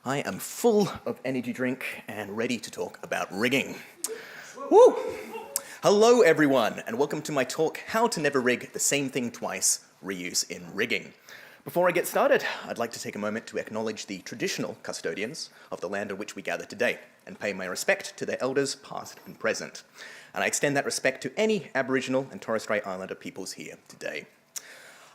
I am full of energy drink and ready to talk about rigging. Woo! Hello everyone, and welcome to my talk, How to Never Rig the Same Thing Twice, Reuse in Rigging. Before I get started, I'd like to take a moment to acknowledge the traditional custodians of the land on which we gather today and pay my respect to their elders past and present. And I extend that respect to any Aboriginal and Torres Strait Islander peoples here today.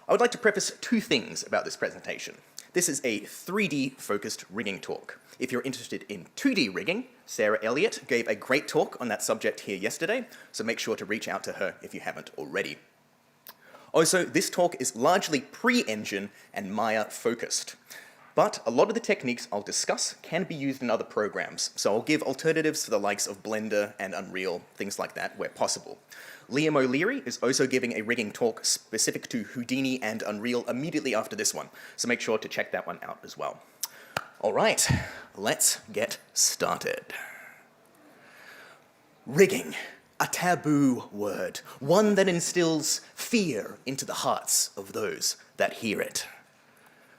I would like to preface two things about this presentation. This is a 3D focused rigging talk. If you're interested in 2D rigging, Sarah Elliott gave a great talk on that subject here yesterday, so make sure to reach out to her if you haven't already. Also, this talk is largely pre-engine and Maya focused, but a lot of the techniques I'll discuss can be used in other programs, so I'll give alternatives for the likes of Blender and Unreal, things like that, where possible. Liam O'Leary is also giving a rigging talk specific to Houdini and Unreal immediately after this one, so make sure to check that one out as well. All right, let's get started. Rigging, a taboo word, one that instills fear into the hearts of those that hear it.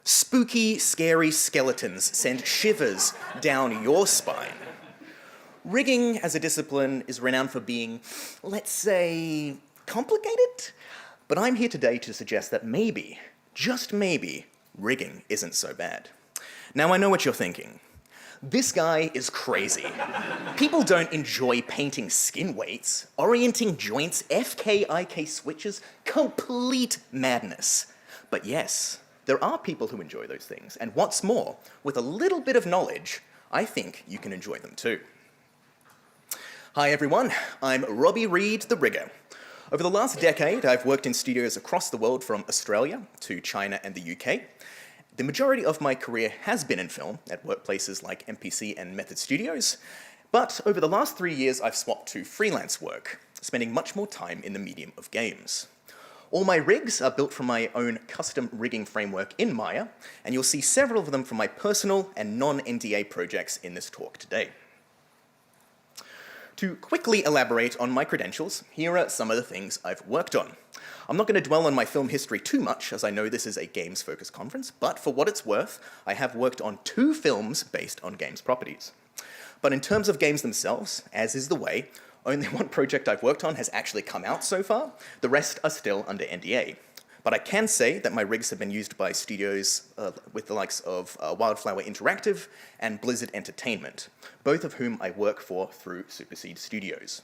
Spooky, scary skeletons send shivers down your spine. Rigging as a discipline is renowned for being, let's say, complicated, but I'm here today to suggest that maybe, just maybe, rigging isn't so bad. Now I know what you're thinking. This guy is crazy. People don't enjoy painting skin weights, orienting joints, FKIK switches, complete madness. But yes, there are people who enjoy those things, and what's more, with a little bit of knowledge, I think you can enjoy them too. Hi everyone, I'm Robbie Reed, the Rigger. Over the last decade, I've worked in studios across the world from Australia to China and the UK. The majority of my career has been in film at workplaces like MPC and Method Studios, but over the last 3 years I've swapped to freelance work, spending much more time in the medium of games. All my rigs are built from my own custom rigging framework in Maya, and you'll see several of them from my personal and non-NDA projects in this talk today. To quickly elaborate on my credentials, here are some of the things I've worked on. I'm not going to dwell on my film history too much, as I know this is a games-focused conference, but for what it's worth, I have worked on 2 films based on games properties. But in terms of games themselves, as is the way, only one project I've worked on has actually come out so far. The rest are still under NDA. But I can say that my rigs have been used by studios with the likes of Wildflower Interactive and Blizzard Entertainment, both of whom I work for through Superseed Studios.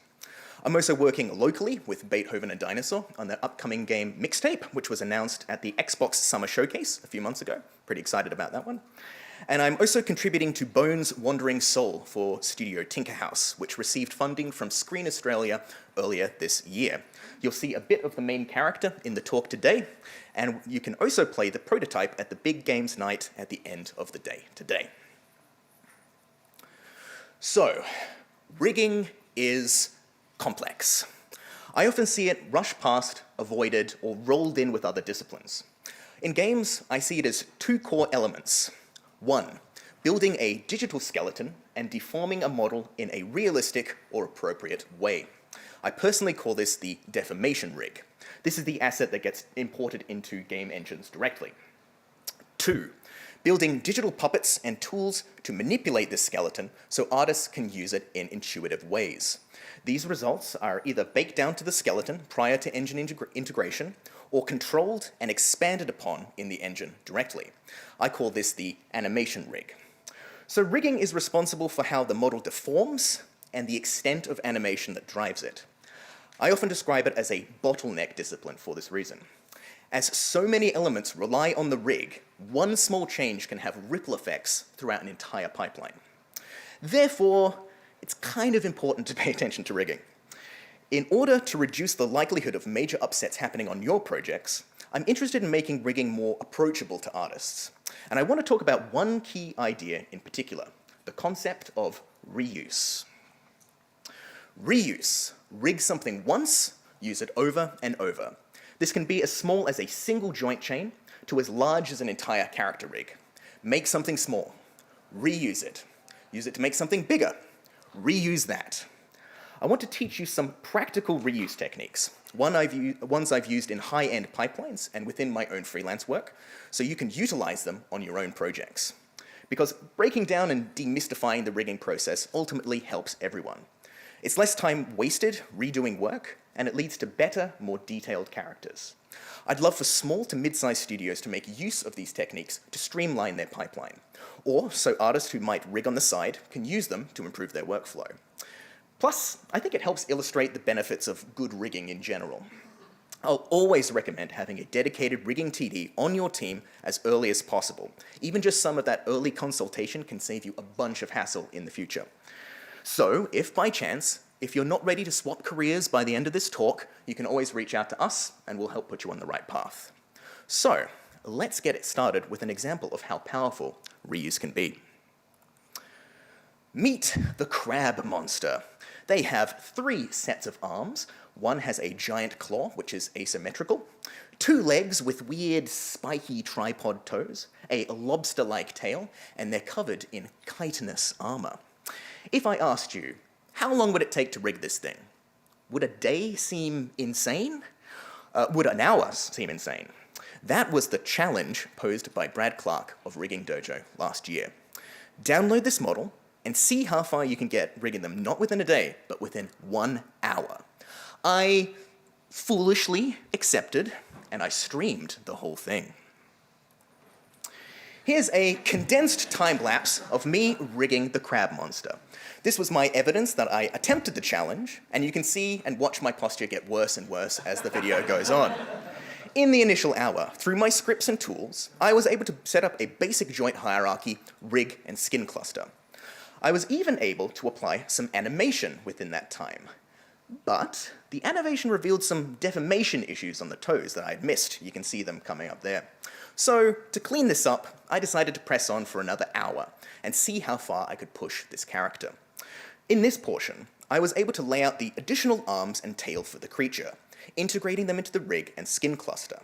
I'm also working locally with Beethoven and Dinosaur on their upcoming game Mixtape, which was announced at the Xbox Summer Showcase a few months ago. Pretty excited about that one. And I'm also contributing to Bones Wandering Soul for Studio Tinkerhouse, which received funding from Screen Australia earlier this year. You'll see a bit of the main character in the talk today, and you can also play the prototype at the Big Games Night at the end of the day today. So, rigging is complex. I often see it rushed past, avoided, or rolled in with other disciplines. In games, I see it as 2 core elements. 1, building a digital skeleton and deforming a model in a realistic or appropriate way. I personally call this the deformation rig. This is the asset that gets imported into game engines directly. 2, building digital puppets and tools to manipulate this skeleton so artists can use it in intuitive ways. These results are either baked down to the skeleton prior to engine integration or controlled and expanded upon in the engine directly. I call this the animation rig. So rigging is responsible for how the model deforms and the extent of animation that drives it. I often describe it as a bottleneck discipline for this reason. As so many elements rely on the rig, one small change can have ripple effects throughout an entire pipeline. Therefore, it's kind of important to pay attention to rigging. In order to reduce the likelihood of major upsets happening on your projects, I'm interested in making rigging more approachable to artists. And I want to talk about one key idea in particular, the concept of reuse. Reuse. Rig something once, use it over and over. This can be as small as a single joint chain to as large as an entire character rig. Make something small, reuse it. Use it to make something bigger, reuse that. I want to teach you some practical reuse techniques, ones I've used in high-end pipelines and within my own freelance work, so you can utilize them on your own projects. because breaking down and demystifying the rigging process ultimately helps everyone. It's less time wasted redoing work, and it leads to better, more detailed characters. I'd love for small to mid-sized studios to make use of these techniques to streamline their pipeline, or so artists who might rig on the side can use them to improve their workflow. Plus, I think it helps illustrate the benefits of good rigging in general. I'll always recommend having a dedicated rigging TD on your team as early as possible. Even just some of that early consultation can save you a bunch of hassle in the future. So, if by chance, if you're not ready to swap careers by the end of this talk, you can always reach out to us and we'll help put you on the right path. So, let's get it started with an example of how powerful reuse can be. Meet the crab monster. They have 3 sets of arms. One has a giant claw, which is asymmetrical, 2 legs with weird, spiky tripod toes, a lobster-like tail, and they're covered in chitinous armor. If I asked you, how long would it take to rig this thing? Would a day seem insane? Would an hour seem insane? That was the challenge posed by Brad Clark of Rigging Dojo last year. Download this model and see how far you can get rigging them not within a day, but within 1 hour. I foolishly accepted, and I streamed the whole thing. Here's a condensed time-lapse of me rigging the crab monster. This was my evidence that I attempted the challenge, and you can see and watch my posture get worse and worse as the video goes on. In the initial hour, through my scripts and tools, I was able to set up a basic joint hierarchy, rig, and skin cluster. I was even able to apply some animation within that time. But the animation revealed some deformation issues on the toes that I had missed. You can see them coming up there. So, to clean this up, I decided to press on for another hour and see how far I could push this character. In this portion, I was able to lay out the additional arms and tail for the creature, integrating them into the rig and skin cluster.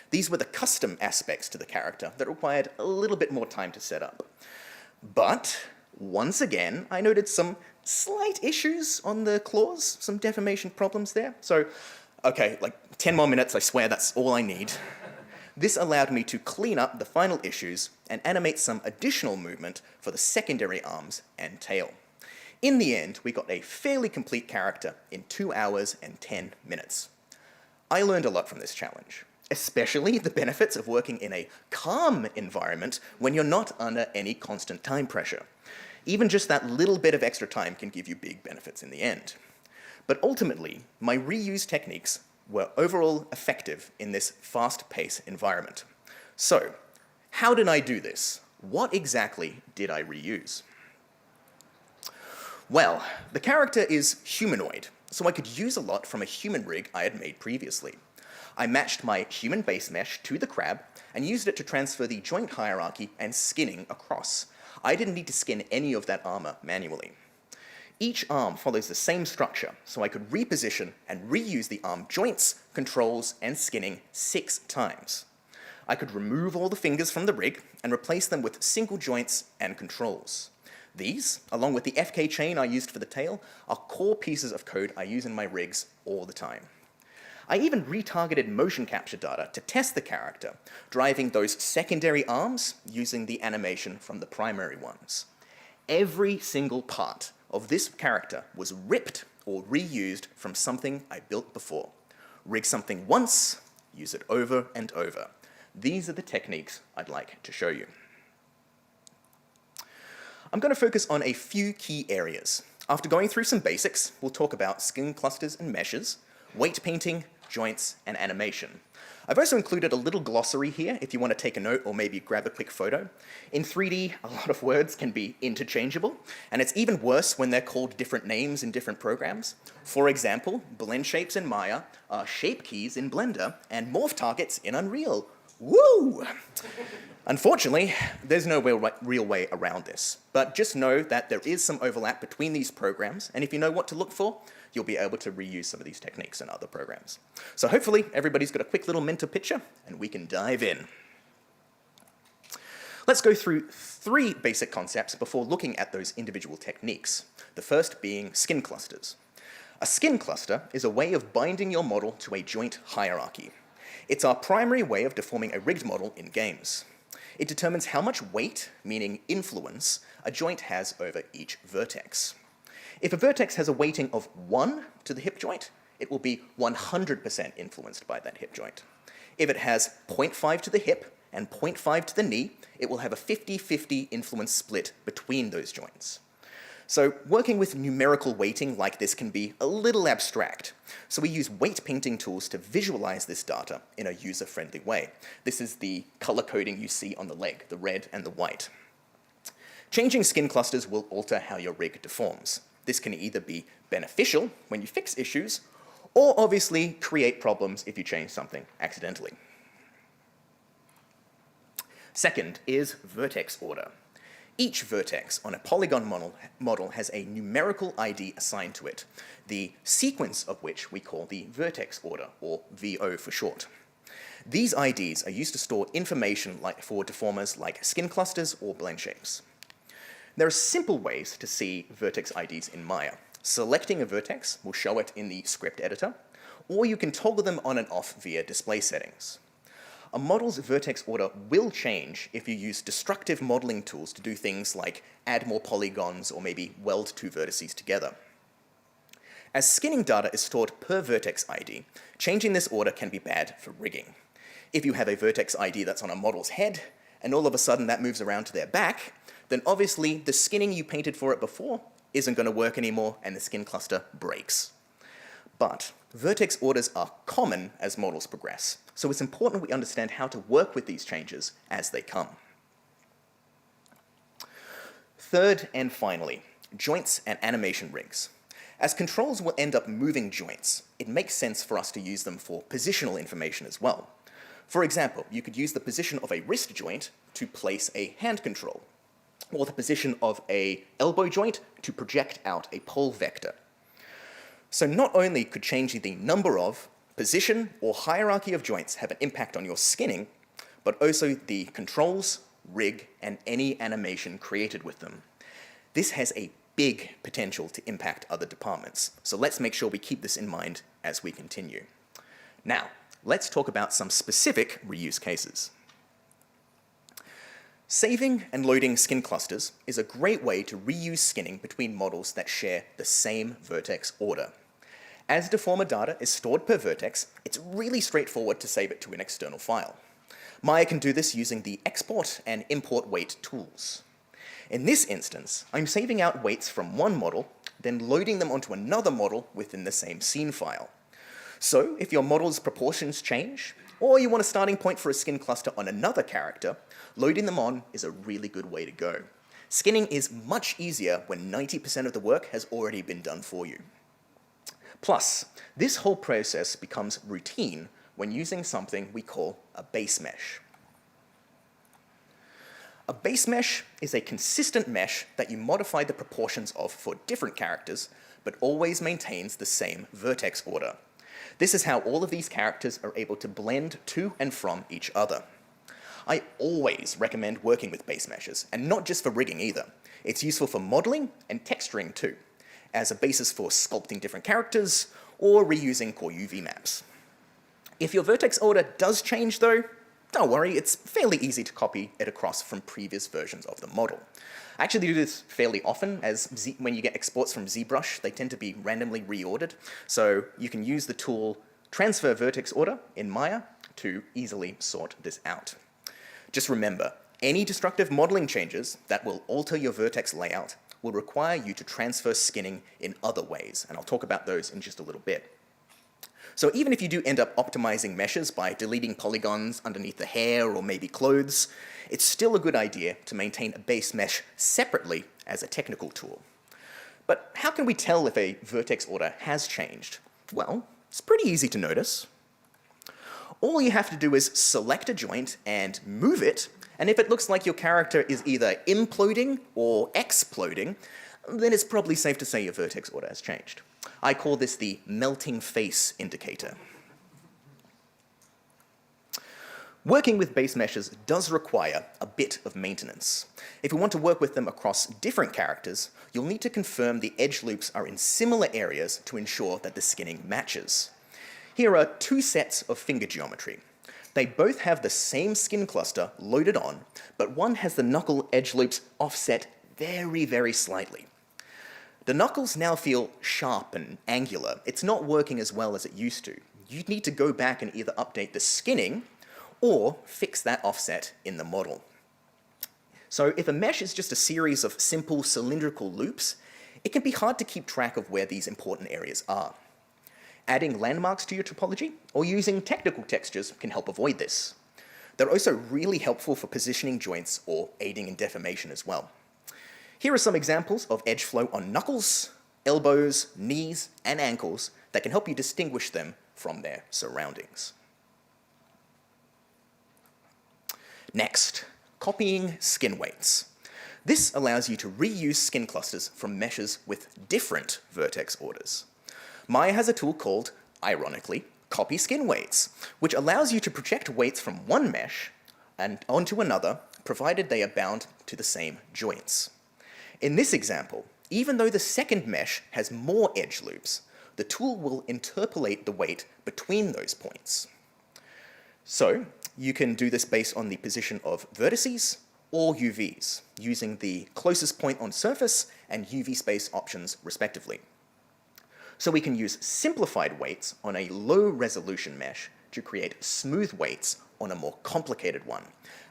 These were the custom aspects to the character that required a little bit more time to set up. But, once again, I noted some slight issues on the claws, some deformation problems there. So, okay, like 10 more minutes, I swear that's all I need. This allowed me to clean up the final issues and animate some additional movement for the secondary arms and tail. In the end, we got a fairly complete character in 2 hours and 10 minutes. I learned a lot from this challenge, especially the benefits of working in a calm environment when you're not under any constant time pressure. Even just that little bit of extra time can give you big benefits in the end. But ultimately, my reuse techniques were overall effective in this fast-paced environment. So, how did I do this? What exactly did I reuse? Well, the character is humanoid, so I could use a lot from a human rig I had made previously. I matched my human base mesh to the crab and used it to transfer the joint hierarchy and skinning across. I didn't need to skin any of that armor manually. Each arm follows the same structure, so I could reposition and reuse the arm joints, controls, and skinning 6 times. I could remove all the fingers from the rig and replace them with single joints and controls. These, along with the FK chain I used for the tail, are core pieces of code I use in my rigs all the time. I even retargeted motion capture data to test the character, driving those secondary arms using the animation from the primary ones. Every single part of this character was ripped or reused from something I built before. Rig something once, use it over and over. These are the techniques I'd like to show you. I'm going to focus on a few key areas. After going through some basics, we'll talk about skin clusters and meshes, weight painting, joints, and animation. I've also included a little glossary here if you want to take a note or maybe grab a quick photo. In 3D, a lot of words can be interchangeable, and it's even worse when they're called different names in different programs. For example, blend shapes in Maya are shape keys in Blender and morph targets in Unreal. Woo! Unfortunately, there's no real way around this, but just know that there is some overlap between these programs, and if you know what to look for, you'll be able to reuse some of these techniques in other programs. So hopefully everybody's got a quick little mental picture, and we can dive in. Let's go through 3 basic concepts before looking at those individual techniques, the first being skin clusters. A skin cluster is a way of binding your model to a joint hierarchy. It's our primary way of deforming a rigged model in games. It determines how much weight, meaning influence, a joint has over each vertex. If a vertex has a weighting of 1 to the hip joint, it will be 100% influenced by that hip joint. If it has 0.5 to the hip and 0.5 to the knee, it will have a 50-50 influence split between those joints. So working with numerical weighting like this can be a little abstract. So we use weight painting tools to visualize this data in a user-friendly way. This is the color coding you see on the leg, the red and the white. Changing skin clusters will alter how your rig deforms. This can either be beneficial when you fix issues, or obviously create problems if you change something accidentally. Second is vertex order. Each vertex on a polygon model has a numerical ID assigned to it, the sequence of which we call the vertex order, or VO for short. These IDs are used to store information for deformers like skin clusters or blend shapes. There are simple ways to see vertex IDs in Maya. Selecting a vertex will show it in the script editor, or you can toggle them on and off via display settings. A model's vertex order will change if you use destructive modeling tools to do things like add more polygons or maybe weld two vertices together. As skinning data is stored per vertex ID, changing this order can be bad for rigging. If you have a vertex ID that's on a model's head, and all of a sudden that moves around to their back, then obviously the skinning you painted for it before isn't going to work anymore and the skin cluster breaks. But vertex orders are common as models progress, so it's important we understand how to work with these changes as they come. Third and finally, joints and animation rigs. As controls will end up moving joints, it makes sense for us to use them for positional information as well. For example, you could use the position of a wrist joint to place a hand control, or the position of an elbow joint to project out a pole vector. So not only could changing the number of, position, or hierarchy of joints have an impact on your skinning, but also the controls, rig, and any animation created with them. This has a big potential to impact other departments, so let's make sure we keep this in mind as we continue. Now, let's talk about some specific reuse cases. Saving and loading skin clusters is a great way to reuse skinning between models that share the same vertex order. As deformer data is stored per vertex, it's really straightforward to save it to an external file. Maya can do this using the export and import weight tools. In this instance, I'm saving out weights from one model, then loading them onto another model within the same scene file. So if your model's proportions change, or you want a starting point for a skin cluster on another character, loading them on is a really good way to go. Skinning is much easier when 90% of the work has already been done for you. Plus, this whole process becomes routine when using something we call a base mesh. A base mesh is a consistent mesh that you modify the proportions of for different characters, but always maintains the same vertex order. This is how all of these characters are able to blend to and from each other. I always recommend working with base meshes, and not just for rigging either. It's useful for modeling and texturing too, as a basis for sculpting different characters or reusing core UV maps. If your vertex order does change though, don't worry, it's fairly easy to copy it across from previous versions of the model. I actually do this fairly often, as when you get exports from ZBrush, they tend to be randomly reordered, so you can use the tool Transfer Vertex Order in Maya to easily sort this out. Just remember, any destructive modeling changes that will alter your vertex layout will require you to transfer skinning in other ways, and I'll talk about those in just a little bit. So even if you do end up optimizing meshes by deleting polygons underneath the hair or maybe clothes, it's still a good idea to maintain a base mesh separately as a technical tool. But how can we tell if a vertex order has changed? Well, it's pretty easy to notice. All you have to do is select a joint and move it, and if it looks like your character is either imploding or exploding, then it's probably safe to say your vertex order has changed. I call this the melting face indicator. Working with base meshes does require a bit of maintenance. If you want to work with them across different characters, you'll need to confirm the edge loops are in similar areas to ensure that the skinning matches. Here are two sets of finger geometry. They both have the same skin cluster loaded on, but one has the knuckle edge loops offset very, very slightly. The knuckles now feel sharp and angular. It's not working as well as it used to. You'd need to go back and either update the skinning or fix that offset in the model. So if a mesh is just a series of simple cylindrical loops, it can be hard to keep track of where these important areas are. Adding landmarks to your topology or using technical textures can help avoid this. They're also really helpful for positioning joints or aiding in deformation as well. Here are some examples of edge flow on knuckles, elbows, knees, and ankles that can help you distinguish them from their surroundings. Next, copying skin weights. This allows you to reuse skin clusters from meshes with different vertex orders. Maya has a tool called, ironically, copy skin weights, which allows you to project weights from one mesh and onto another, provided they are bound to the same joints. In this example, even though the second mesh has more edge loops, the tool will interpolate the weight between those points. So you can do this based on the position of vertices or UVs, using the closest point on surface and UV space options respectively. So we can use simplified weights on a low-resolution mesh to create smooth weights on a more complicated one,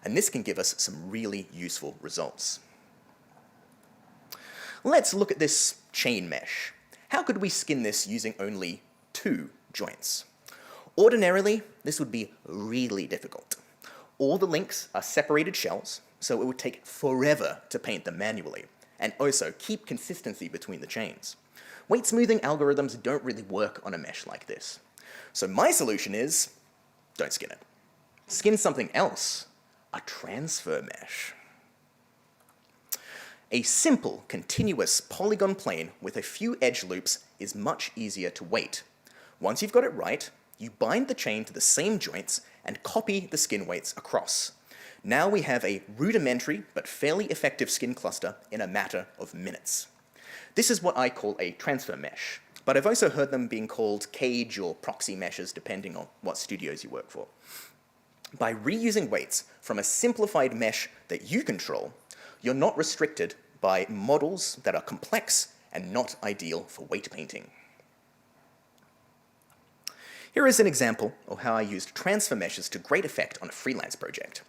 and this can give us some really useful results. Let's look at this chain mesh. How could we skin this using only 2 joints? Ordinarily, this would be really difficult. All the links are separated shells, so it would take forever to paint them manually, and also keep consistency between the chains. Weight smoothing algorithms don't really work on a mesh like this. So my solution is, don't skin it. Skin something else, a transfer mesh. A simple, continuous polygon plane with a few edge loops is much easier to weight. Once you've got it right, you bind the chain to the same joints and copy the skin weights across. Now we have a rudimentary but fairly effective skin cluster in a matter of minutes. This is what I call a transfer mesh, but I've also heard them being called cage or proxy meshes depending on what studios you work for. By reusing weights from a simplified mesh that you control, you're not restricted by models that are complex and not ideal for weight painting. Here is an example of how I used transfer meshes to great effect on a freelance project.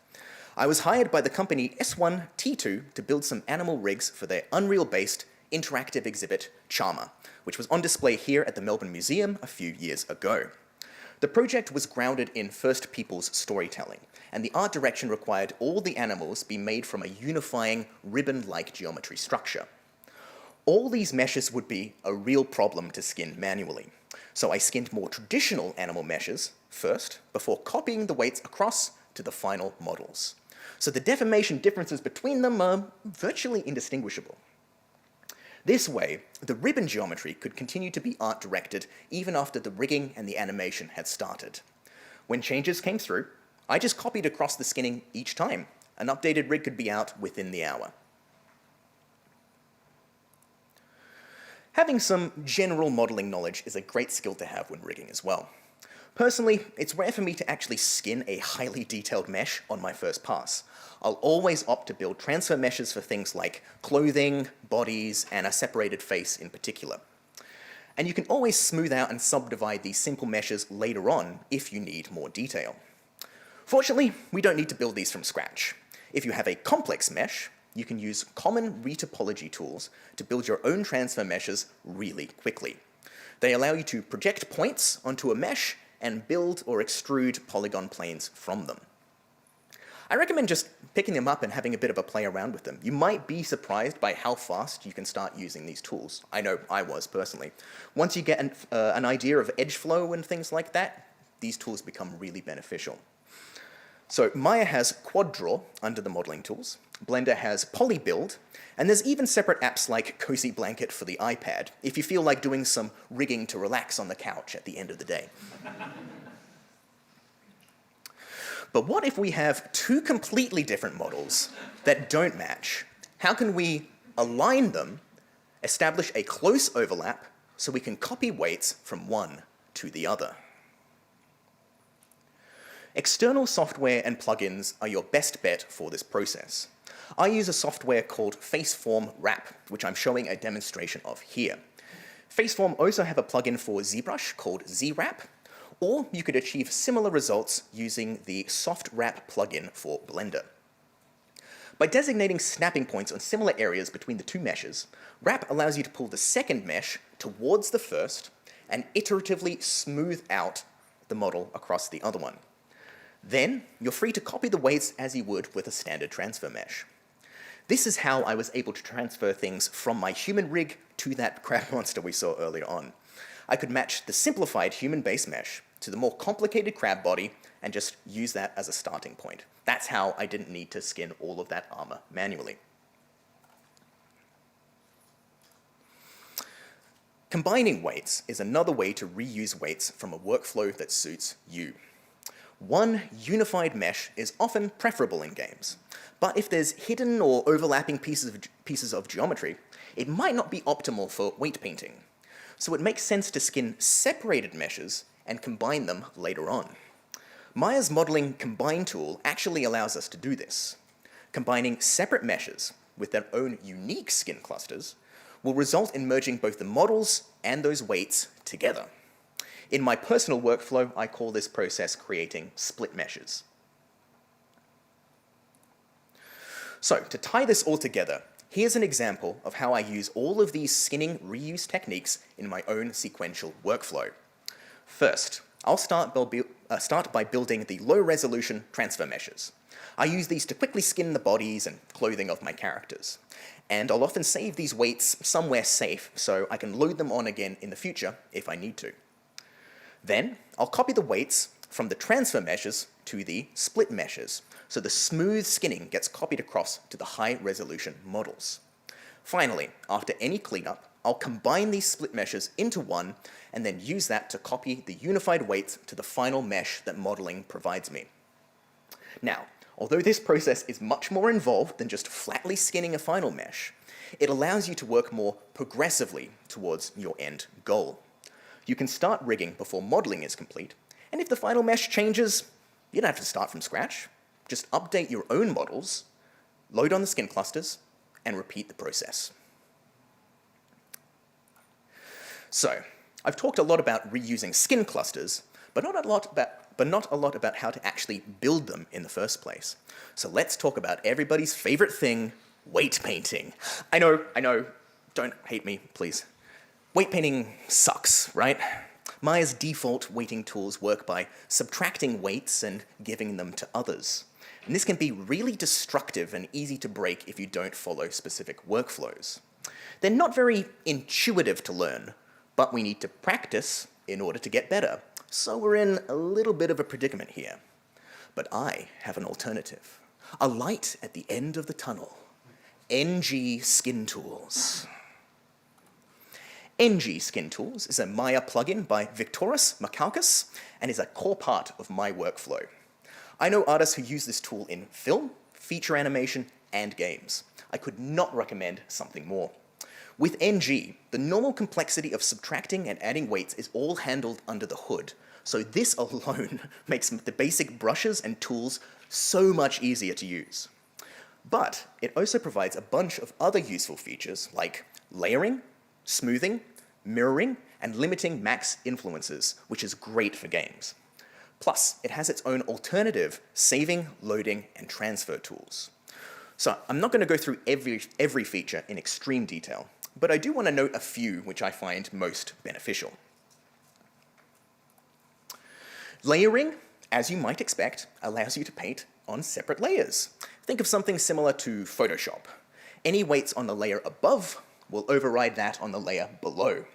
I was hired by the company S1T2 to build some animal rigs for their Unreal-based interactive exhibit, Charmer, which was on display here at the Melbourne Museum a few years ago. The project was grounded in First Peoples storytelling, and the art direction required all the animals be made from a unifying ribbon-like geometry structure. All these meshes would be a real problem to skin manually, so I skinned more traditional animal meshes first, before copying the weights across to the final models. So the deformation differences between them are virtually indistinguishable. This way, the ribbon geometry could continue to be art-directed even after the rigging and the animation had started. When changes came through, I just copied across the skinning each time. An updated rig could be out within the hour. Having some general modeling knowledge is a great skill to have when rigging as well. Personally, it's rare for me to actually skin a highly detailed mesh on my first pass. I'll always opt to build transfer meshes for things like clothing, bodies, and a separated face in particular. And you can always smooth out and subdivide these simple meshes later on if you need more detail. Fortunately, we don't need to build these from scratch. If you have a complex mesh, you can use common retopology tools to build your own transfer meshes really quickly. They allow you to project points onto a mesh and build or extrude polygon planes from them. I recommend just picking them up and having a bit of a play around with them. You might be surprised by how fast you can start using these tools. I know I was personally. Once you get an idea of edge flow and things like that, these tools become really beneficial. So Maya has Quad Draw under the modeling tools, Blender has Polybuild, and there's even separate apps like Cozy Blanket for the iPad, if you feel like doing some rigging to relax on the couch at the end of the day. But what if we have 2 completely different models that don't match? How can we align them, establish a close overlap, so we can copy weights from one to the other? External software and plugins are your best bet for this process. I use a software called Faceform Wrap, which I'm showing a demonstration of here. Faceform also have a plugin for ZBrush called ZWrap, or you could achieve similar results using the Soft Wrap plugin for Blender. By designating snapping points on similar areas between the two meshes, Wrap allows you to pull the second mesh towards the first and iteratively smooth out the model across the other one. Then, you're free to copy the weights as you would with a standard transfer mesh. This is how I was able to transfer things from my human rig to that crab monster we saw earlier on. I could match the simplified human base mesh to the more complicated crab body and just use that as a starting point. That's how I didn't need to skin all of that armor manually. Combining weights is another way to reuse weights from a workflow that suits you. One unified mesh is often preferable in games, but if there's hidden or overlapping pieces of geometry, it might not be optimal for weight painting. So it makes sense to skin separated meshes and combine them later on. Maya's modeling combine tool actually allows us to do this. Combining separate meshes with their own unique skin clusters will result in merging both the models and those weights together. In my personal workflow, I call this process creating split meshes. So, to tie this all together, here's an example of how I use all of these skinning reuse techniques in my own sequential workflow. First, I'll start by building the low-resolution transfer meshes. I use these to quickly skin the bodies and clothing of my characters. And I'll often save these weights somewhere safe so I can load them on again in the future if I need to. Then, I'll copy the weights from the transfer meshes to the split meshes, so the smooth skinning gets copied across to the high-resolution models. Finally, after any cleanup, I'll combine these split meshes into one and then use that to copy the unified weights to the final mesh that modeling provides me. Now, although this process is much more involved than just flatly skinning a final mesh, it allows you to work more progressively towards your end goal. You can start rigging before modeling is complete, and if the final mesh changes, you don't have to start from scratch. Just update your own models, load on the skin clusters, and repeat the process. So, I've talked a lot about reusing skin clusters, but not a lot about how to actually build them in the first place. So let's talk about everybody's favorite thing, weight painting. I know, don't hate me, please. Weight painting sucks, right? Maya's default weighting tools work by subtracting weights and giving them to others. And this can be really destructive and easy to break if you don't follow specific workflows. They're not very intuitive to learn, but we need to practice in order to get better. So we're in a little bit of a predicament here. But I have an alternative. A light at the end of the tunnel. NG Skin Tools. NG Skin Tools is a Maya plugin by Victoras Makaukas and is a core part of my workflow. I know artists who use this tool in film, feature animation, and games. I could not recommend something more. With NG, the normal complexity of subtracting and adding weights is all handled under the hood, so this alone makes the basic brushes and tools so much easier to use. But it also provides a bunch of other useful features like layering, smoothing, mirroring, and limiting max influences, which is great for games. Plus, it has its own alternative saving, loading, and transfer tools. So I'm not going to go through every feature in extreme detail, but I do want to note a few which I find most beneficial. Layering, as you might expect, allows you to paint on separate layers. Think of something similar to Photoshop. Any weights on the layer above will override that on the layer below.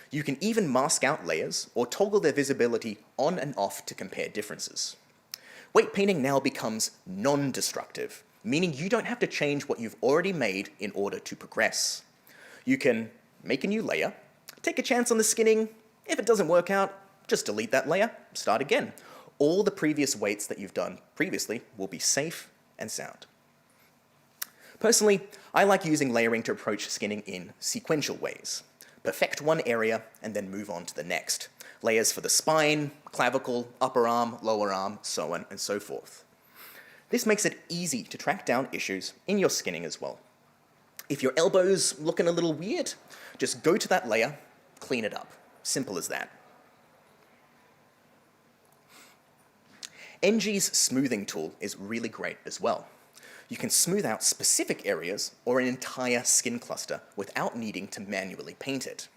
You can even mask out layers or toggle their visibility on and off to compare differences. Weight painting now becomes non-destructive, meaning you don't have to change what you've already made in order to progress. You can make a new layer, take a chance on the skinning. If it doesn't work out, just delete that layer, start again. All the previous weights that you've done previously will be safe and sound. Personally, I like using layering to approach skinning in sequential ways. Perfect one area and then move on to the next. layers for the spine, clavicle, upper arm, lower arm, so on and so forth. This makes it easy to track down issues in your skinning as well. If your elbow's looking a little weird, just go to that layer, clean it up. Simple as that. NG's smoothing tool is really great as well. You can smooth out specific areas or an entire skin cluster without needing to manually paint it.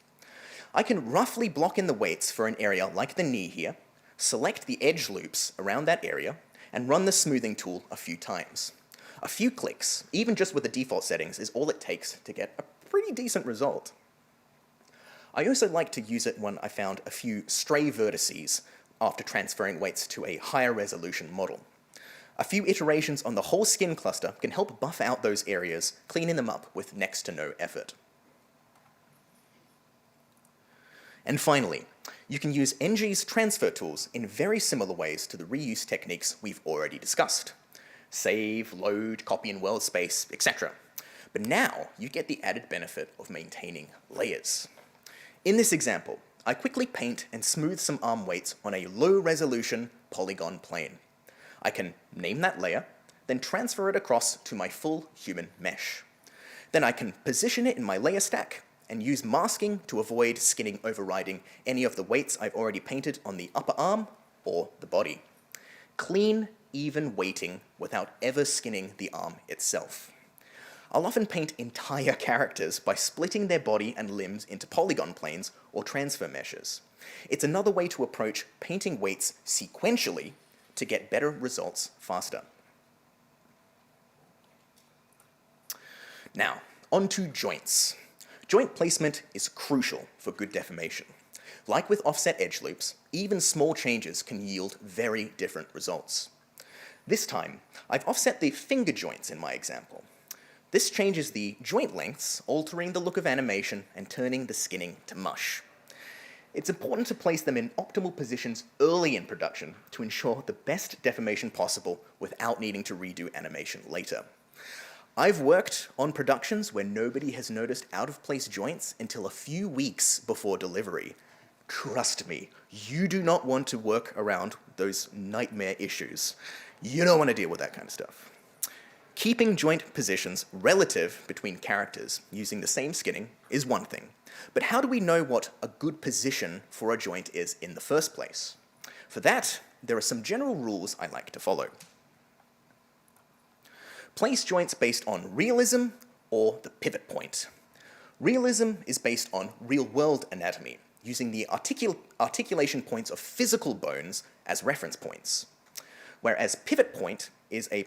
I can roughly block in the weights for an area like the knee here, select the edge loops around that area, and run the smoothing tool a few times. A few clicks, even just with the default settings, is all it takes to get a pretty decent result. I also like to use it when I found a few stray vertices after transferring weights to a higher resolution model. A few iterations on the whole skin cluster can help buff out those areas, cleaning them up with next to no effort. And finally, you can use NG's transfer tools in very similar ways to the reuse techniques we've already discussed. Save, load, copy in world space, etc. But now you get the added benefit of maintaining layers. In this example, I quickly paint and smooth some arm weights on a low-resolution polygon plane. I can name that layer, then transfer it across to my full human mesh. Then I can position it in my layer stack and use masking to avoid skinning overriding any of the weights I've already painted on the upper arm or the body. Clean, even weighting without ever skinning the arm itself. I'll often paint entire characters by splitting their body and limbs into polygon planes or transfer meshes. It's another way to approach painting weights sequentially to get better results faster. Now, onto joints. Joint placement is crucial for good deformation. Like with offset edge loops, even small changes can yield very different results. This time, I've offset the finger joints in my example. This changes the joint lengths, altering the look of animation and turning the skinning to mush. It's important to place them in optimal positions early in production to ensure the best deformation possible without needing to redo animation later. I've worked on productions where nobody has noticed out-of-place joints until a few weeks before delivery. Trust me, you do not want to work around those nightmare issues. You don't want to deal with that kind of stuff. Keeping joint positions relative between characters using the same skinning is one thing, but how do we know what a good position for a joint is in the first place? For that, there are some general rules I like to follow. Place joints based on realism or the pivot point. Realism is based on real-world anatomy, using the articulation points of physical bones as reference points, whereas a pivot point is a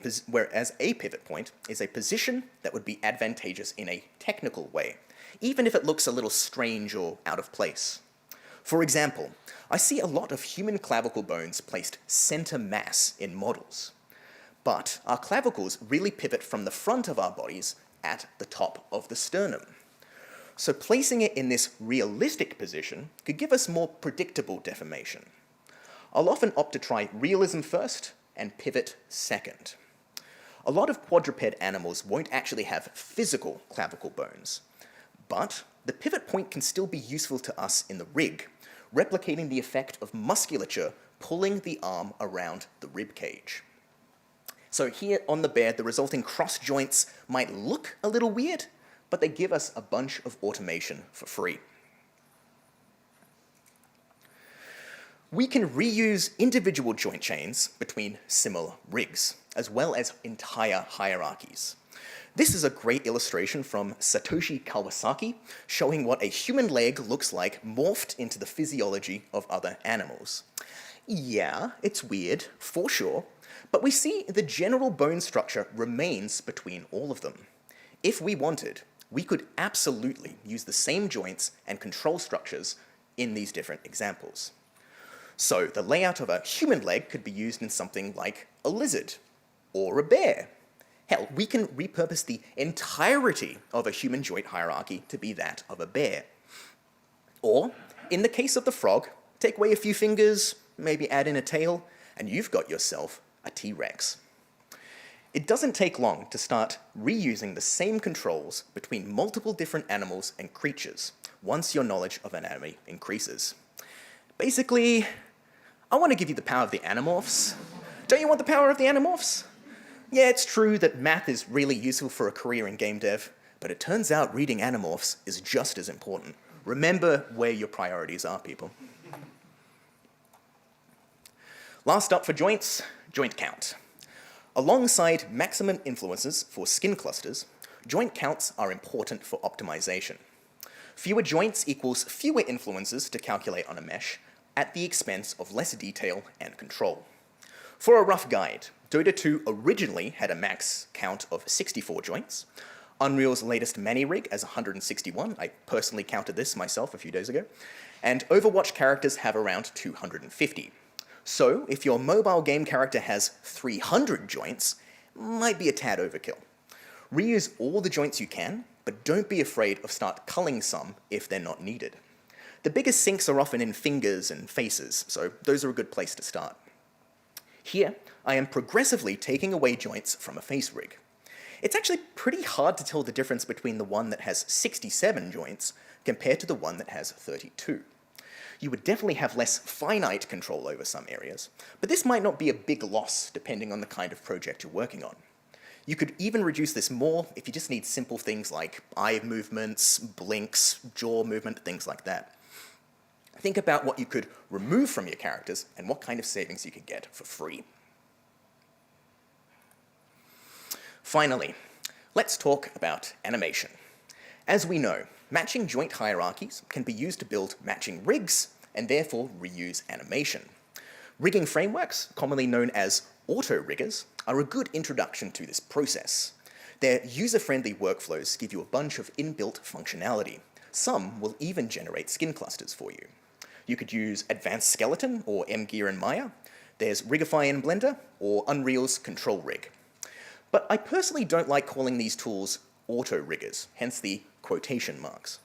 position that would be advantageous in a technical way, even if it looks a little strange or out of place. For example, I see a lot of human clavicle bones placed center mass in models, but our clavicles really pivot from the front of our bodies at the top of the sternum. So placing it in this realistic position could give us more predictable deformation. I'll often opt to try realism first and pivot second. A lot of quadruped animals won't actually have physical clavicle bones, but the pivot point can still be useful to us in the rig, replicating the effect of musculature pulling the arm around the rib cage. So here on the bear, the resulting cross joints might look a little weird, but they give us a bunch of automation for free. We can reuse individual joint chains between similar rigs, as well as entire hierarchies. This is a great illustration from Satoshi Kawasaki, showing what a human leg looks like morphed into the physiology of other animals. Yeah, it's weird, for sure, but we see the general bone structure remains between all of them. If we wanted, we could absolutely use the same joints and control structures in these different examples. So the layout of a human leg could be used in something like a lizard or a bear. Hell, we can repurpose the entirety of a human joint hierarchy to be that of a bear. Or, in the case of the frog, take away a few fingers, maybe add in a tail, and you've got yourself a T-Rex. It doesn't take long to start reusing the same controls between multiple different animals and creatures once your knowledge of anatomy increases. Basically, I want to give you the power of the animorphs. Don't you want the power of the animorphs? Yeah, it's true that math is really useful for a career in game dev, but it turns out reading animorphs is just as important. Remember where your priorities are, people. Last up for joints, joint count. Alongside maximum influences for skin clusters, joint counts are important for optimization. Fewer joints equals fewer influences to calculate on a mesh at the expense of less detail and control. For a rough guide, Dota 2 originally had a max count of 64 joints. Unreal's latest Mani rig has 161. I personally counted this myself a few days ago. And Overwatch characters have around 250. So if your mobile game character has 300 joints, might be a tad overkill. Reuse all the joints you can, but don't be afraid of start culling some if they're not needed. The biggest sinks are often in fingers and faces, so those are a good place to start. Here, I am progressively taking away joints from a face rig. It's actually pretty hard to tell the difference between the one that has 67 joints compared to the one that has 32. You would definitely have less finite control over some areas, but this might not be a big loss depending on the kind of project you're working on. You could even reduce this more if you just need simple things like eye movements, blinks, jaw movement, things like that. Think about what you could remove from your characters and what kind of savings you could get for free. Finally, let's talk about animation. As we know, matching joint hierarchies can be used to build matching rigs and therefore reuse animation. Rigging frameworks, commonly known as auto-riggers, are a good introduction to this process. Their user-friendly workflows give you a bunch of inbuilt functionality. Some will even generate skin clusters for you. You could use Advanced Skeleton or MGear in Maya. There's Rigify in Blender or Unreal's Control Rig. But I personally don't like calling these tools auto-riggers, hence the quotation marks.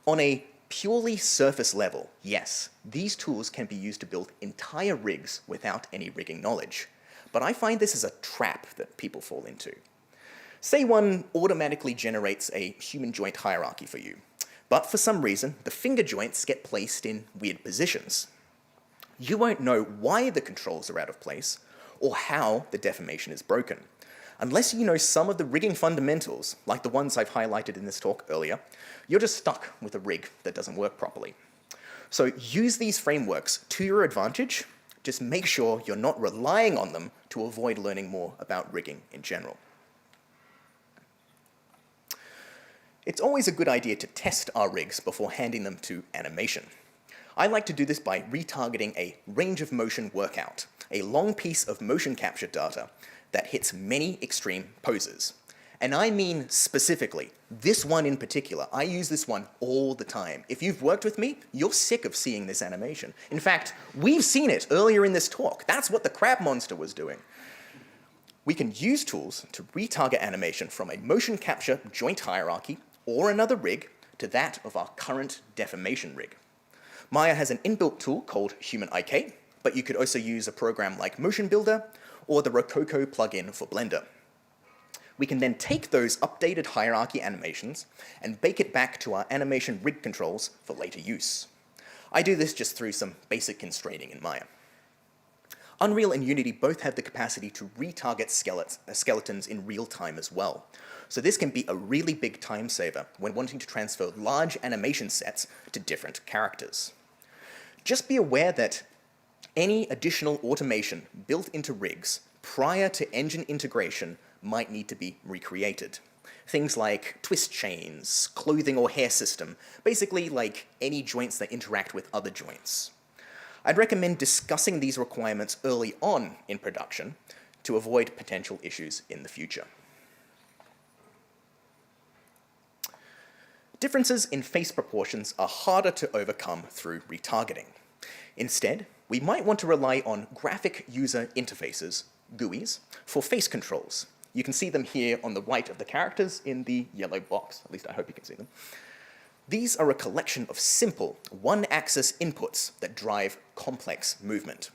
On a purely surface level, yes, these tools can be used to build entire rigs without any rigging knowledge. But I find this is a trap that people fall into. Say one automatically generates a human joint hierarchy for you, but for some reason, the finger joints get placed in weird positions. You won't know why the controls are out of place or how the deformation is broken. Unless you know some of the rigging fundamentals, like the ones I've highlighted in this talk earlier, you're just stuck with a rig that doesn't work properly. So use these frameworks to your advantage. Just make sure you're not relying on them to avoid learning more about rigging in general. It's always a good idea to test our rigs before handing them to animation. I like to do this by retargeting a range of motion workout, a long piece of motion capture data that hits many extreme poses. And I mean specifically, this one in particular. I use this one all the time. If you've worked with me, you're sick of seeing this animation. In fact, we've seen it earlier in this talk. That's what the crab monster was doing. We can use tools to retarget animation from a motion capture joint hierarchy or another rig to that of our current deformation rig. Maya has an inbuilt tool called Human IK, but you could also use a program like Motion Builder or the Rococo plugin for Blender. We can then take those updated hierarchy animations and bake it back to our animation rig controls for later use. I do this just through some basic constraining in Maya. Unreal and Unity both have the capacity to retarget skeletons in real time as well. So this can be a really big time saver when wanting to transfer large animation sets to different characters. Just be aware that any additional automation built into rigs prior to engine integration might need to be recreated. Things like twist chains, clothing or hair system, basically like any joints that interact with other joints. I'd recommend discussing these requirements early on in production to avoid potential issues in the future. Differences in face proportions are harder to overcome through retargeting. Instead, we might want to rely on graphic user interfaces, GUIs, for face controls. You can see them here on the right of the characters in the yellow box. At least I hope you can see them. These are a collection of simple, one-axis inputs that drive complex movement.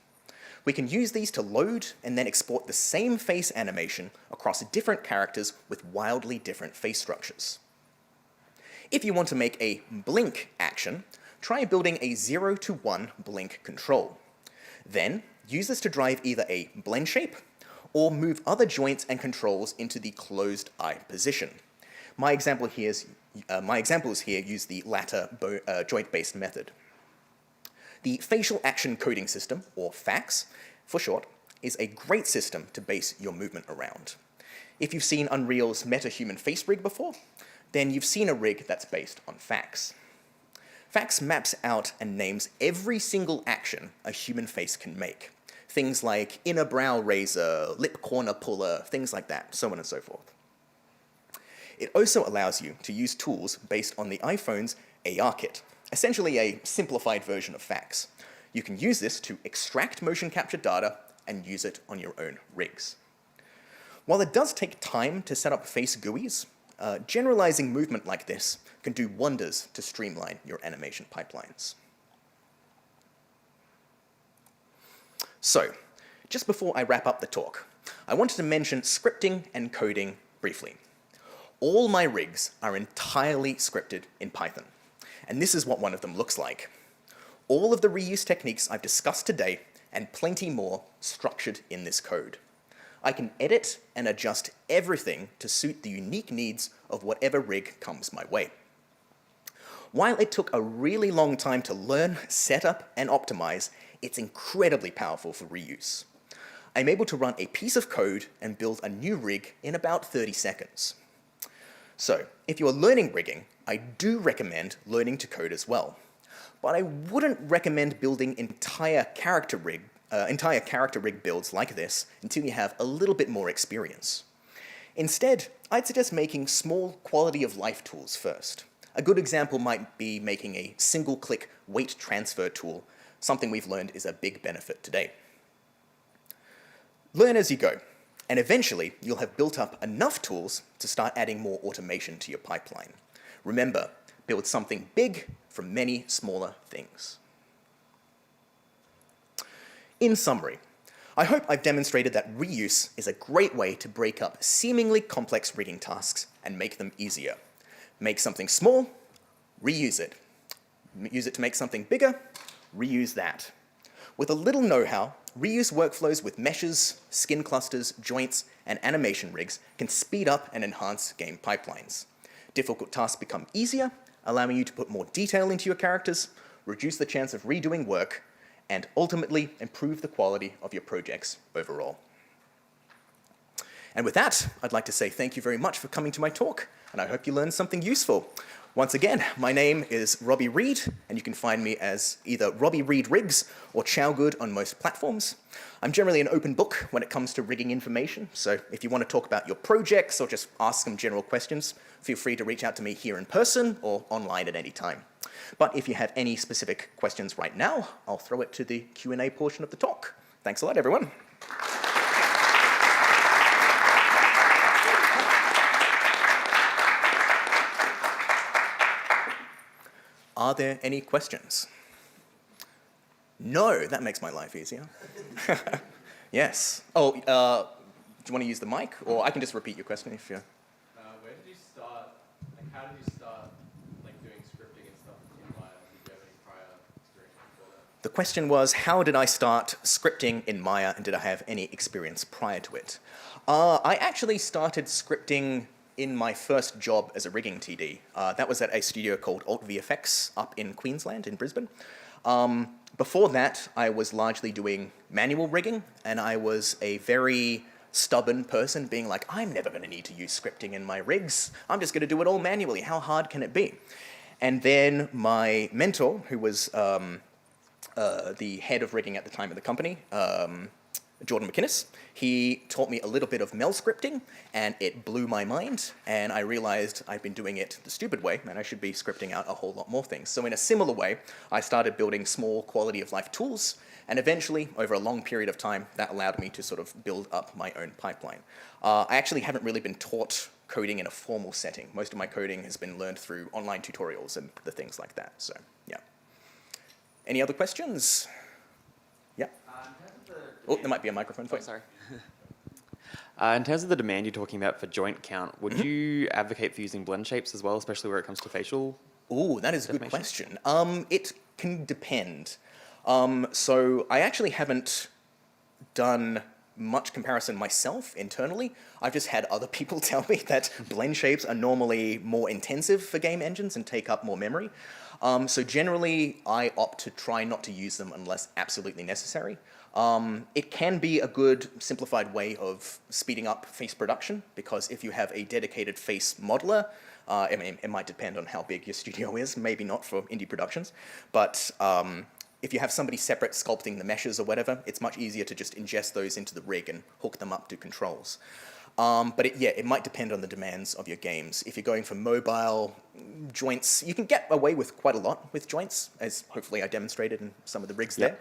We can use these to load and then export the same face animation across different characters with wildly different face structures. If you want to make a blink action, try building a 0 to 1 blink control. Then, use this to drive either a blend shape or move other joints and controls into the closed eye position. My examples here use the latter joint-based method. The facial action coding system, or FACS for short, is a great system to base your movement around. If you've seen Unreal's MetaHuman face rig before, then you've seen a rig that's based on FACS. FACS maps out and names every single action a human face can make. Things like inner brow raiser, lip corner puller, things like that, so on and so forth. It also allows you to use tools based on the iPhone's AR kit, essentially a simplified version of FACS. You can use this to extract motion capture data and use it on your own rigs. While it does take time to set up face GUIs, generalizing movement like this can do wonders to streamline your animation pipelines. So, just before I wrap up the talk, I wanted to mention scripting and coding briefly. All my rigs are entirely scripted in Python, and this is what one of them looks like. All of the reuse techniques I've discussed today, and plenty more, structured in this code. I can edit and adjust everything to suit the unique needs of whatever rig comes my way. While it took a really long time to learn, set up, and optimize, it's incredibly powerful for reuse. I'm able to run a piece of code and build a new rig in about 30 seconds. So, if you're learning rigging, I do recommend learning to code as well. But I wouldn't recommend building entire character rig builds like this until you have a little bit more experience. Instead, I'd suggest making small quality of life tools first. A good example might be making a single-click weight transfer tool, something we've learned is a big benefit today. Learn as you go, and eventually you'll have built up enough tools to start adding more automation to your pipeline. Remember, build something big from many smaller things. In summary, I hope I've demonstrated that reuse is a great way to break up seemingly complex rigging tasks and make them easier. Make something small, reuse it. Use it to make something bigger, reuse that. With a little know-how, reuse workflows with meshes, skin clusters, joints, and animation rigs can speed up and enhance game pipelines. Difficult tasks become easier, allowing you to put more detail into your characters, reduce the chance of redoing work, and ultimately improve the quality of your projects overall. And with that, I'd like to say thank you very much for coming to my talk, and I hope you learned something useful. Once again, my name is Robbie Reed, and you can find me as either Robbie Reed Rigs or Chowgood on most platforms. I'm generally an open book when it comes to rigging information, so if you want to talk about your projects or just ask some general questions, feel free to reach out to me here in person or online at any time. But if you have any specific questions right now, I'll throw it to the Q&A portion of the talk. Thanks a lot, everyone. Are there any questions? No, that makes my life easier. Yes. Oh, do you want to use the mic? Or I can just repeat your question if you're... Where did you start, how did you start doing scripting and stuff in Maya? Did you have any prior experience before that? The question was, how did I start scripting in Maya and did I have any experience prior to it? I actually started scripting in my first job as a rigging TD. That was at a studio called Alt VFX up in Queensland, in Brisbane. Before that, I was largely doing manual rigging, and I was a very stubborn person being like, I'm never going to need to use scripting in my rigs. I'm just going to do it all manually. How hard can it be? And then my mentor, who was the head of rigging at the time of the company, Jordan McInnes, he taught me a little bit of Mel scripting, and it blew my mind, and I realized I'd been doing it the stupid way, and I should be scripting out a whole lot more things. So in a similar way, I started building small quality of life tools, and eventually, over a long period of time, that allowed me to sort of build up my own pipeline. I actually haven't really been taught coding in a formal setting. Most of my coding has been learned through online tutorials and the things like that, so yeah. Any other questions? Yeah? Oh, there might be a microphone for you. Sorry. In terms of the demand you're talking about for joint count, would you advocate for using blend shapes as well, especially where it comes to facial Ooh, that is a good Deformation? question. It can depend. So I actually haven't done much comparison myself internally. I've just had other people tell me that blend shapes are normally more intensive for game engines and take up more memory. So generally, I opt to try not to use them unless absolutely necessary. It can be a good simplified way of speeding up face production, because if you have a dedicated face modeler, I mean, it might depend on how big your studio is, maybe not for indie productions, but if you have somebody separate sculpting the meshes or whatever, it's much easier to just ingest those into the rig and hook them up to controls. But it might depend on the demands of your games. If you're going for mobile joints, you can get away with quite a lot with joints, as hopefully I demonstrated in some of the rigs there.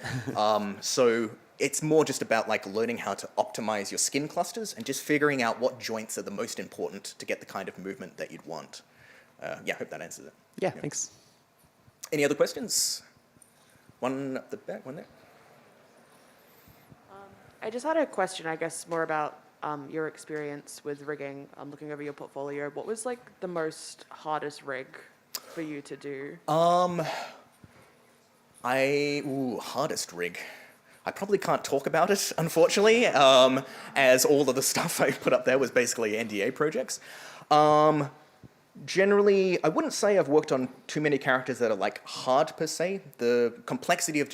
So it's more just about like learning how to optimize your skin clusters and just figuring out what joints are the most important to get the kind of movement that you'd want. Yeah, I hope that answers it. Yeah, thanks. Any other questions? One up the back, one there. I just had a question, I guess, more about your experience with rigging. Looking over your portfolio, what was like the most hardest rig for you to do? Hardest rig. I probably can't talk about it, unfortunately, as all of the stuff I put up there was basically NDA projects. Generally, I wouldn't say I've worked on too many characters that are like hard per se. The complexity of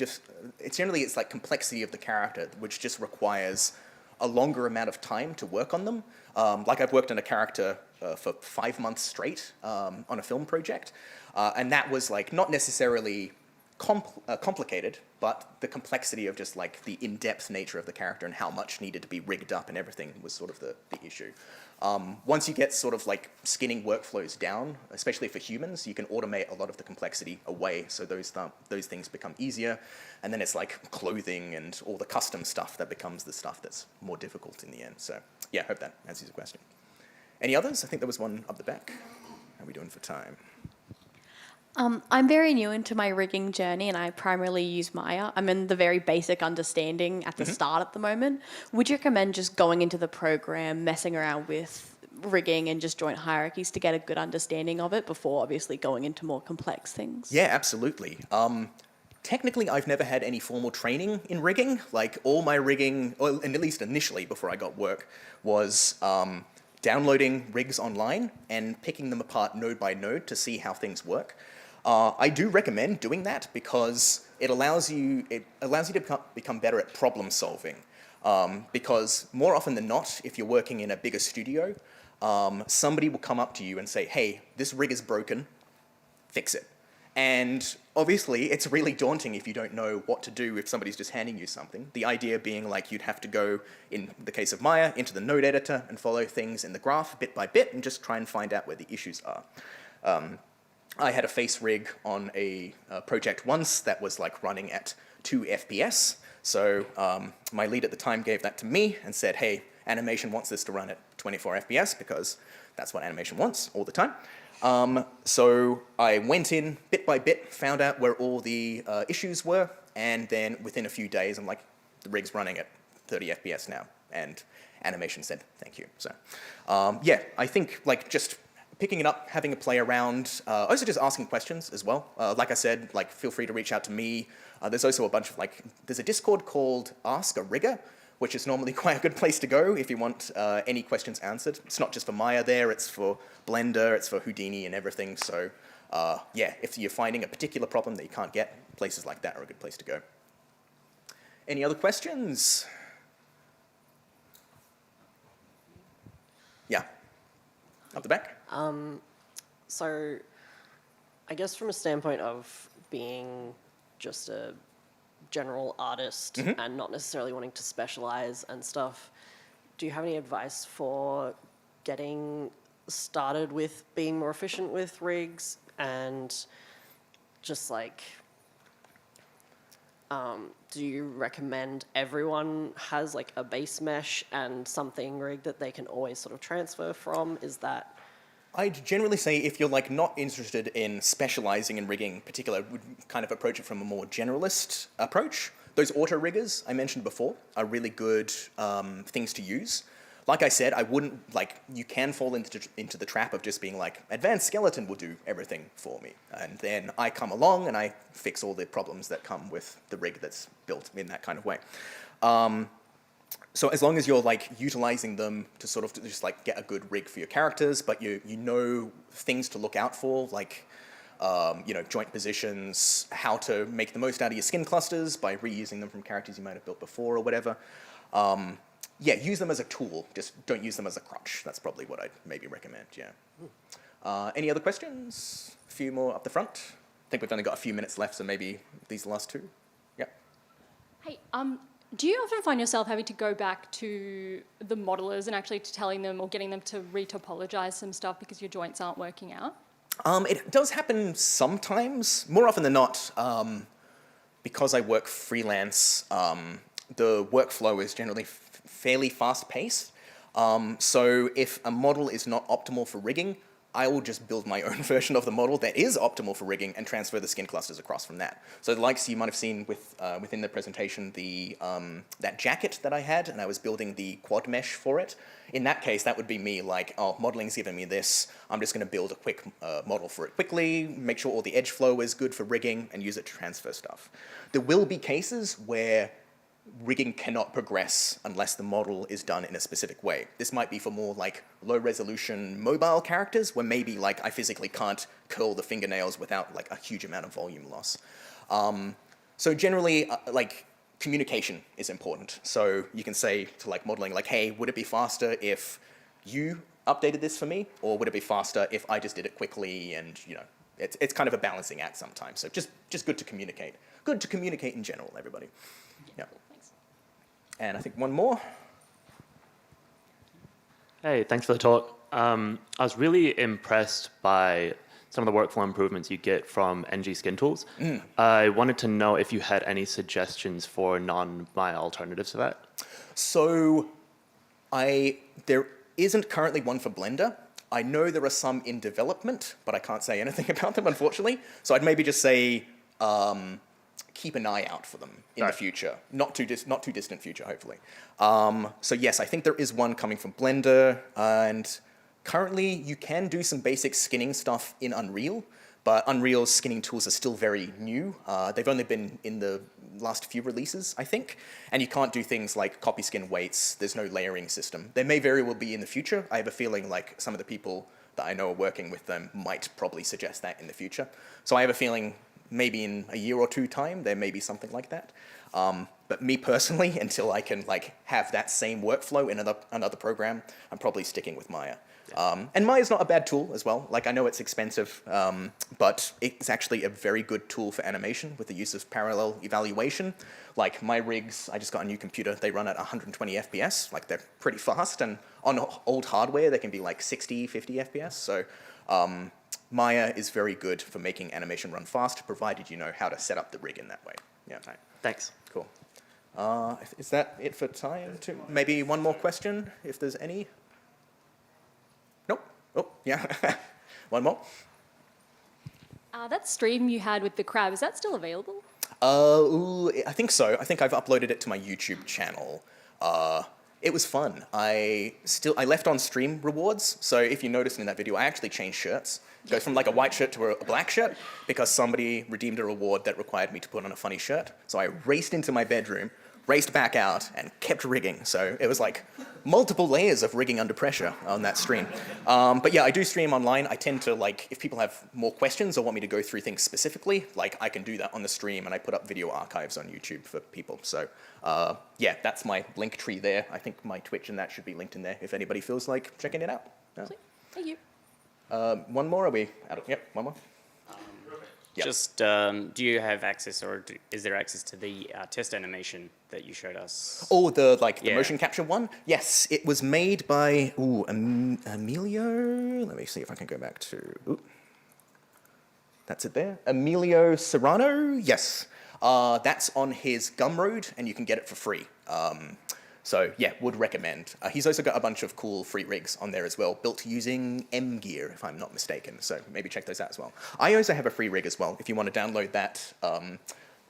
it's like complexity of the character, which just requires a longer amount of time to work on them. Like I've worked on a character for 5 months straight on a film project, and that was like not necessarily complicated, but the complexity of just like the in-depth nature of the character and how much needed to be rigged up and everything was sort of the issue. Once you get sort of like skinning workflows down, especially for humans, you can automate a lot of the complexity away, so those things become easier, and then it's like clothing and all the custom stuff that becomes the stuff that's more difficult in the end. So yeah, I hope that answers your question. Any others? I think there was one up the back. How are we doing for time? I'm very new into my rigging journey and I primarily use Maya. I'm in the very basic understanding at the start at the moment. Would you recommend just going into the program, messing around with rigging and just joint hierarchies to get a good understanding of it before obviously going into more complex things? Yeah, absolutely. Technically, I've never had any formal training in rigging. Like all my rigging, or at least initially before I got work, was downloading rigs online and picking them apart node by node to see how things work. I do recommend doing that because it allows you to become better at problem solving. Because more often than not, if you're working in a bigger studio, somebody will come up to you and say, hey, this rig is broken, fix it. And obviously, it's really daunting if you don't know what to do if somebody's just handing you something. The idea being like you'd have to go, in the case of Maya, into the node editor and follow things in the graph bit by bit and just try and find out where the issues are. I had a face rig on a project once that was like running at 2 FPS. So my lead at the time gave that to me and said, hey, animation wants this to run at 24 FPS because that's what animation wants all the time. So I went in bit by bit, found out where all the issues were, and then within a few days, I'm like, the rig's running at 30 FPS now. And animation said, thank you. So yeah, I think like just picking it up, having a play around, also just asking questions as well. Like I said, like feel free to reach out to me. There's also a bunch of there's a Discord called Ask a Rigger, which is normally quite a good place to go if you want any questions answered. It's not just for Maya there, it's for Blender, it's for Houdini and everything. So yeah, if you're finding a particular problem that you can't get, places like that are a good place to go. Any other questions? Yeah, up the back. So I guess from a standpoint of being just a general artist and not necessarily wanting to specialize and stuff, do you have any advice for getting started with being more efficient with rigs and just like, do you recommend everyone has like a base mesh and something rig that they can always sort of transfer from? Is that... I'd generally say if you're like not interested in specializing in rigging in particular, would kind of approach it from a more generalist approach. Those auto riggers I mentioned before are really good things to use. Like I said, I wouldn't, you can fall into the trap of just being like, advanced skeleton will do everything for me. And then I come along and I fix all the problems that come with the rig that's built in that kind of way. So as long as you're utilizing them to sort of just get a good rig for your characters, but you know things to look out for, joint positions, how to make the most out of your skin clusters by reusing them from characters you might have built before or whatever. Yeah, use them as a tool. Just don't use them as a crutch. That's probably what I'd maybe recommend, yeah. Any other questions? A few more up the front. I think we've only got a few minutes left, so maybe these last two. Yeah. Hey, do you often find yourself having to go back to the modelers and actually telling them or getting them to retopologize some stuff because your joints aren't working out? It does happen sometimes. More often than not, because I work freelance, the workflow is generally fairly fast-paced. So if a model is not optimal for rigging, I will just build my own version of the model that is optimal for rigging and transfer the skin clusters across from that. So the likes you might have seen within the presentation, that jacket that I had, and I was building the quad mesh for it. In that case, that would be me modeling's given me this. I'm just going to build a quick model for it quickly, make sure all the edge flow is good for rigging, and use it to transfer stuff. There will be cases where rigging cannot progress unless the model is done in a specific way. This might be for more low resolution mobile characters where maybe I physically can't curl the fingernails without a huge amount of volume loss. So generally communication is important. So you can say to modeling hey, would it be faster if you updated this for me, or would it be faster if I just did it quickly? And it's kind of a balancing act sometimes. So just good to communicate. Good to communicate in general, everybody. Yeah. And I think one more. Hey, thanks for the talk. I was really impressed by some of the workflow improvements you get from NG Skin Tools. I wanted to know if you had any suggestions for non-Maya alternatives to that. So there isn't currently one for Blender. I know there are some in development, but I can't say anything about them, unfortunately. So I'd maybe just say keep an eye out for them in the future. Not too distant future, hopefully. So yes, I think there is one coming from Blender, and currently you can do some basic skinning stuff in Unreal, but Unreal's skinning tools are still very new. They've only been in the last few releases, I think, and you can't do things like copy skin weights. There's no layering system. There may very well be in the future. I have a feeling some of the people that I know are working with them might probably suggest that in the future. So I have a feeling maybe in a year or two time, there may be something like that. But me personally, until I can have that same workflow in another program, I'm probably sticking with Maya. And Maya's not a bad tool as well. I know it's expensive, but it's actually a very good tool for animation with the use of parallel evaluation. My rigs, I just got a new computer, they run at 120 FPS. They're pretty fast, and on old hardware, they can be 60, 50 FPS. So Maya is very good for making animation run fast, provided you know how to set up the rig in that way. Yeah. Right. Thanks. Cool. Is that it for time? Maybe one more question, if there's any? Nope. Oh, yeah. One more. That stream you had with the crab, is that still available? I think so. I think I've uploaded it to my YouTube channel. It was fun. I left on stream rewards, so if you noticed in that video, I actually changed shirts. It goes from a white shirt to a black shirt because somebody redeemed a reward that required me to put on a funny shirt. So I raced into my bedroom, raced back out, and kept rigging. So it was multiple layers of rigging under pressure on that stream. But yeah, I do stream online. I tend to if people have more questions or want me to go through things specifically, I can do that on the stream, and I put up video archives on YouTube for people. So yeah, that's my link tree there. I think my Twitch and that should be linked in there if anybody feels like checking it out. Yeah. Thank you. One more, are we out of, yep, one more. Yep. Just, do you have access, or is there access to the test animation that you showed us? Oh, the motion capture one? Yes, it was made by, Emilio, let me see if I can go back to, that's it there. Emilio Serrano, yes. That's on his Gumroad, and you can get it for free. So yeah, would recommend. He's also got a bunch of cool free rigs on there as well, built using M Gear, if I'm not mistaken. So maybe check those out as well. I also have a free rig as well. If you want to download that,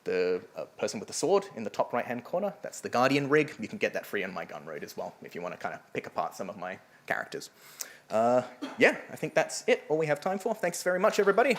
the person with the sword in the top right-hand corner. That's the Guardian rig. You can get that free on my Gunroad as well, if you want to kind of pick apart some of my characters. Yeah, I think that's it, all we have time for. Thanks very much, everybody.